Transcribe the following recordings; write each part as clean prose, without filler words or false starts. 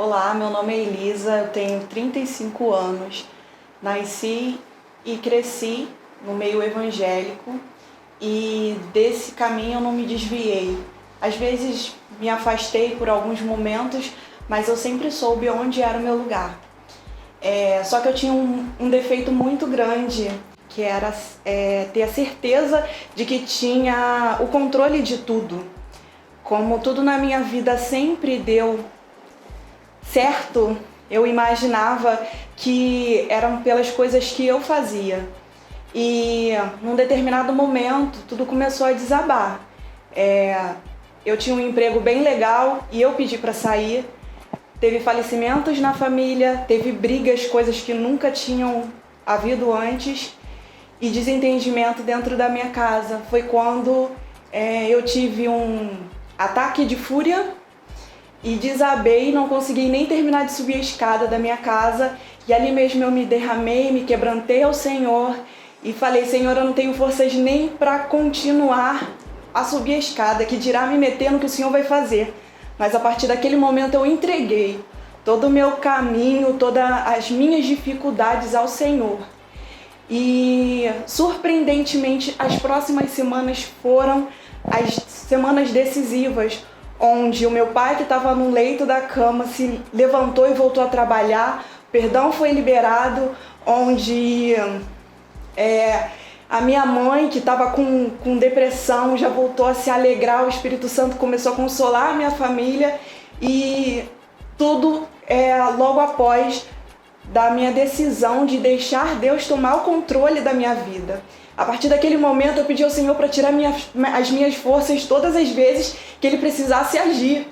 Olá, meu nome é Elisa, eu tenho 35 anos, nasci e cresci no meio evangélico e desse caminho eu não me desviei. Às vezes me afastei por alguns momentos, mas eu sempre soube onde era o meu lugar. Só que eu tinha um defeito muito grande, que era ter a certeza de que tinha o controle de tudo. Como tudo na minha vida sempre deu certo, eu imaginava que eram pelas coisas que eu fazia. E num determinado momento, tudo começou a desabar. Eu tinha um emprego bem legal e eu pedi para sair. Teve falecimentos na família, teve brigas, coisas que nunca tinham havido antes, e desentendimento dentro da minha casa. Foi quando eu tive um ataque de fúria e desabei, não consegui nem terminar de subir a escada da minha casa, e ali mesmo eu me derramei, me quebrantei ao Senhor e falei: Senhor, eu não tenho forças nem para continuar a subir a escada, que dirá me meter no que o Senhor vai fazer. Mas a partir daquele momento eu entreguei todo o meu caminho, todas as minhas dificuldades ao Senhor. E surpreendentemente as próximas semanas foram as semanas decisivas, onde o meu pai, que estava no leito da cama, se levantou e voltou a trabalhar, o perdão foi liberado, onde a minha mãe, que estava com depressão, já voltou a se alegrar, o Espírito Santo começou a consolar a minha família, e tudo logo após da minha decisão de deixar Deus tomar o controle da minha vida. A partir daquele momento eu pedi ao Senhor para tirar as minhas forças todas as vezes que Ele precisasse agir.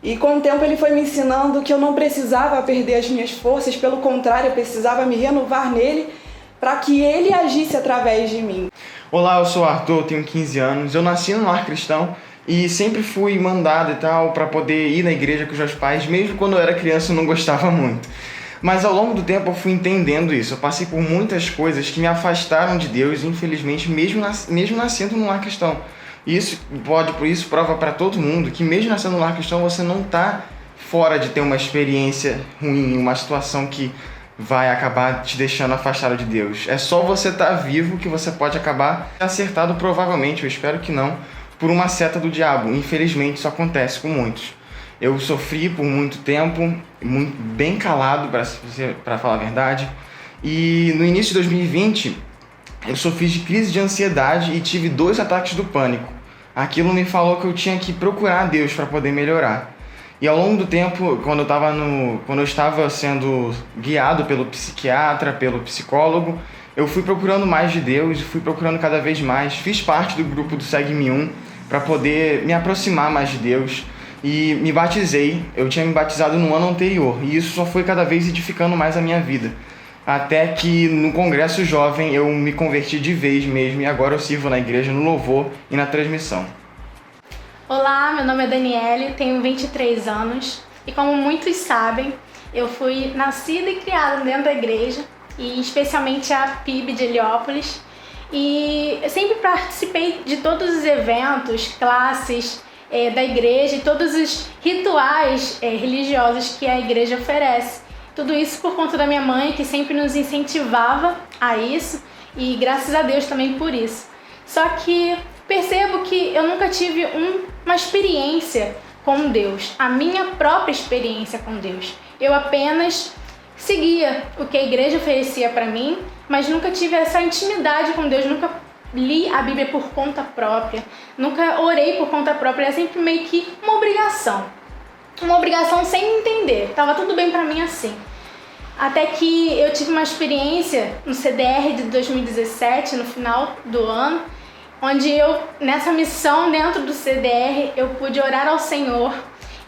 E com o tempo Ele foi me ensinando que eu não precisava perder as minhas forças, pelo contrário, eu precisava me renovar nele para que Ele agisse através de mim. Olá, eu sou o Arthur, tenho 15 anos, eu nasci num lar cristão e sempre fui mandado e tal para poder ir na igreja com os meus pais, mesmo quando eu era criança eu não gostava muito. Mas ao longo do tempo eu fui entendendo isso, eu passei por muitas coisas que me afastaram de Deus, infelizmente, mesmo nascendo num lar cristão. E isso prova para todo mundo que mesmo nascendo num lar cristão você não está fora de ter uma experiência ruim, uma situação que vai acabar te deixando afastado de Deus. É só você estar vivo que você pode acabar acertado, provavelmente, eu espero que não, por uma seta do diabo. Infelizmente isso acontece com muitos. Eu sofri por muito tempo, bem calado, para falar a verdade. E no início de 2020, eu sofri de crise de ansiedade e tive 2 ataques do pânico. Aquilo me falou que eu tinha que procurar Deus para poder melhorar. E ao longo do tempo, quando eu estava sendo guiado pelo psiquiatra, pelo psicólogo, eu fui procurando mais de Deus, fui procurando cada vez mais. Fiz parte do grupo do Segue-me 1 para poder me aproximar mais de Deus. E me batizei, eu tinha me batizado no ano anterior, e isso só foi cada vez edificando mais a minha vida. Até que no congresso jovem eu me converti de vez mesmo, e agora eu sirvo na igreja, no louvor e na transmissão. Olá, meu nome é Daniele, tenho 23 anos, e como muitos sabem, eu fui nascida e criada dentro da igreja, e especialmente a PIB de Heliópolis, e eu sempre participei de todos os eventos, classes, da igreja e todos os rituais religiosos que a igreja oferece. Tudo isso por conta da minha mãe, que sempre nos incentivava a isso, e graças a Deus também por isso. Só que percebo que eu nunca tive uma experiência com Deus, a minha própria experiência com Deus. Eu apenas seguia o que a igreja oferecia para mim, mas nunca tive essa intimidade com Deus, nunca li a Bíblia por conta própria, nunca orei por conta própria, é sempre meio que uma obrigação sem entender, tava tudo bem pra mim assim. Até que eu tive uma experiência no CDR de 2017, no final do ano, onde eu, nessa missão dentro do CDR, eu pude orar ao Senhor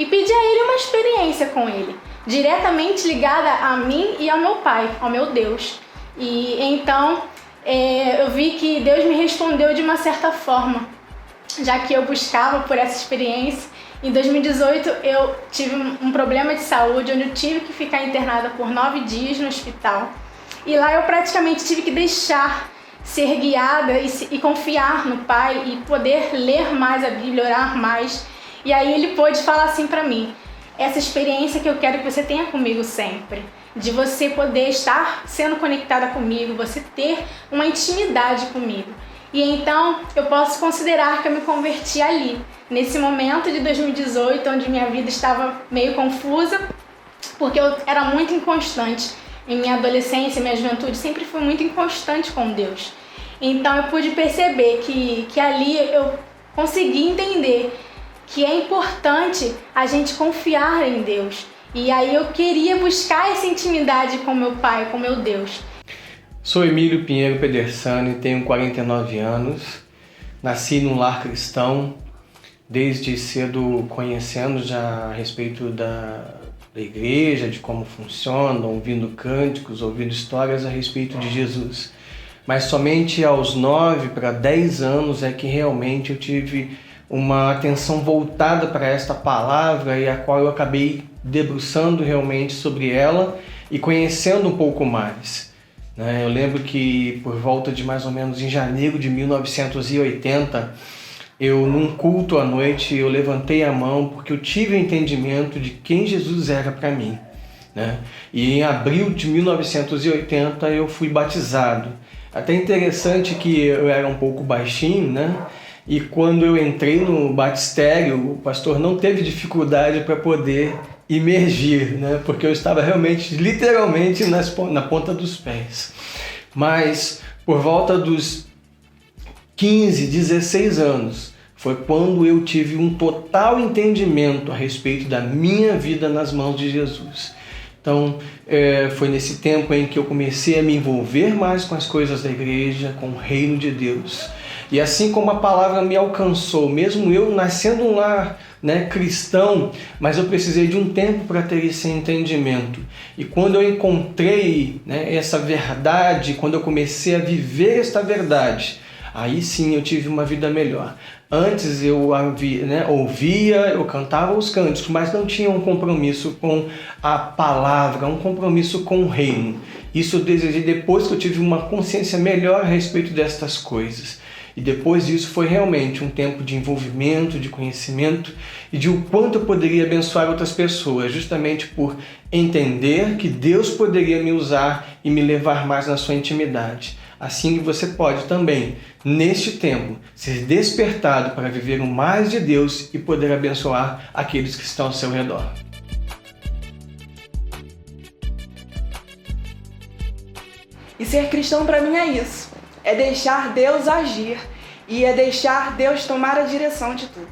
e pedir a Ele uma experiência com Ele, diretamente ligada a mim e ao meu Pai, ao meu Deus. E então eu vi que Deus me respondeu de uma certa forma, já que eu buscava por essa experiência. Em 2018 eu tive um problema de saúde, onde eu tive que ficar internada por 9 dias no hospital. E lá eu praticamente tive que deixar ser guiada e confiar no Pai e poder ler mais a Bíblia, orar mais. E aí Ele pôde falar assim pra mim: essa experiência que eu quero que você tenha comigo sempre. De você poder estar sendo conectada comigo, você ter uma intimidade comigo. E então eu posso considerar que eu me converti ali, nesse momento de 2018, onde minha vida estava meio confusa, porque eu era muito inconstante. Em minha adolescência, minha juventude, sempre fui muito inconstante com Deus. Então eu pude perceber que ali eu consegui entender que é importante a gente confiar em Deus. E aí eu queria buscar essa intimidade com meu Pai, com meu Deus. Sou Emílio Pinheiro Pedersani, tenho 49 anos, nasci num lar cristão, desde cedo conhecendo já a respeito da igreja, de como funciona, ouvindo cânticos, ouvindo histórias a respeito de Jesus. Mas somente aos 9 para 10 anos é que realmente eu tive uma atenção voltada para esta palavra e a qual eu acabei debruçando realmente sobre ela e conhecendo um pouco mais. Eu lembro que por volta de mais ou menos em janeiro de 1980, eu num culto à noite, eu levantei a mão porque eu tive o entendimento de quem Jesus era para mim. E em abril de 1980 eu fui batizado. Até interessante que eu era um pouco baixinho, e quando eu entrei no batistério, o pastor não teve dificuldade para poder imergir, porque eu estava realmente, literalmente, na ponta dos pés. Mas por volta dos 15, 16 anos, foi quando eu tive um total entendimento a respeito da minha vida nas mãos de Jesus. Então, foi nesse tempo em que eu comecei a me envolver mais com as coisas da igreja, com o reino de Deus. E assim como a palavra me alcançou, mesmo eu nascendo um lar cristão, mas eu precisei de um tempo para ter esse entendimento. E quando eu encontrei essa verdade, quando eu comecei a viver esta verdade, aí sim eu tive uma vida melhor. Antes eu ouvia, eu cantava os cânticos, mas não tinha um compromisso com a palavra, um compromisso com o reino. Isso eu desejei depois que eu tive uma consciência melhor a respeito destas coisas. E depois disso foi realmente um tempo de envolvimento, de conhecimento e de o quanto eu poderia abençoar outras pessoas, justamente por entender que Deus poderia me usar e me levar mais na sua intimidade. Assim que você pode também, neste tempo, ser despertado para viver o mais de Deus e poder abençoar aqueles que estão ao seu redor. E ser cristão para mim é isso. É deixar Deus agir e é deixar Deus tomar a direção de tudo.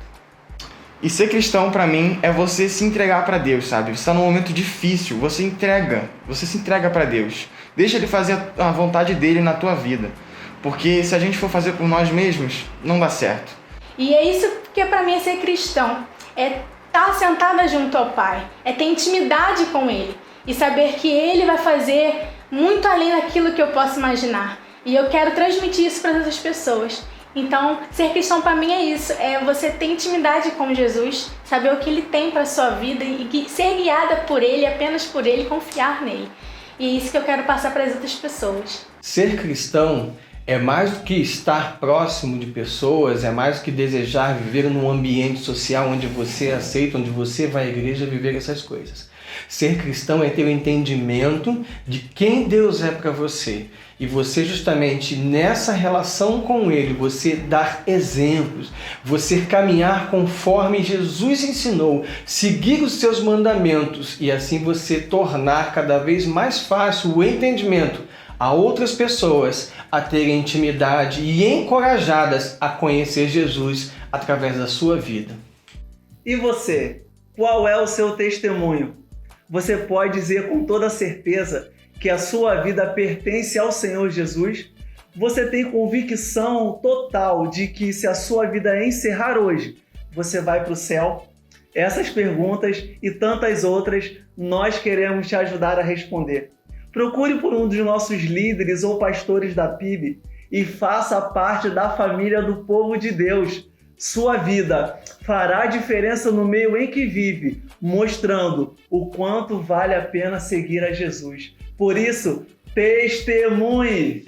E ser cristão para mim é você se entregar para Deus, sabe? Você está num momento difícil, você se entrega para Deus. Deixa Ele fazer a vontade dele na tua vida. Porque se a gente for fazer por nós mesmos, não dá certo. E é isso que para mim é ser cristão. É estar sentada junto ao Pai. É ter intimidade com Ele. E saber que Ele vai fazer muito além daquilo que eu posso imaginar. E eu quero transmitir isso para outras pessoas. Então, ser cristão para mim é isso. É você ter intimidade com Jesus, saber o que Ele tem para a sua vida e ser guiada por Ele, apenas por Ele, confiar nele. E é isso que eu quero passar para as outras pessoas. Ser cristão é mais do que estar próximo de pessoas, é mais do que desejar viver num ambiente social onde você aceita, onde você vai à igreja viver essas coisas. Ser cristão é ter o entendimento de quem Deus é para você. E você justamente nessa relação com Ele, você dar exemplos, você caminhar conforme Jesus ensinou, seguir os seus mandamentos e assim você tornar cada vez mais fácil o entendimento a outras pessoas a terem intimidade e encorajadas a conhecer Jesus através da sua vida. E você? Qual é o seu testemunho? Você pode dizer com toda certeza que a sua vida pertence ao Senhor Jesus? Você tem convicção total de que se a sua vida encerrar hoje, você vai para o céu? Essas perguntas e tantas outras nós queremos te ajudar a responder. Procure por um dos nossos líderes ou pastores da PIB e faça parte da família do povo de Deus. Sua vida fará diferença no meio em que vive, mostrando o quanto vale a pena seguir a Jesus. Por isso, testemunhe!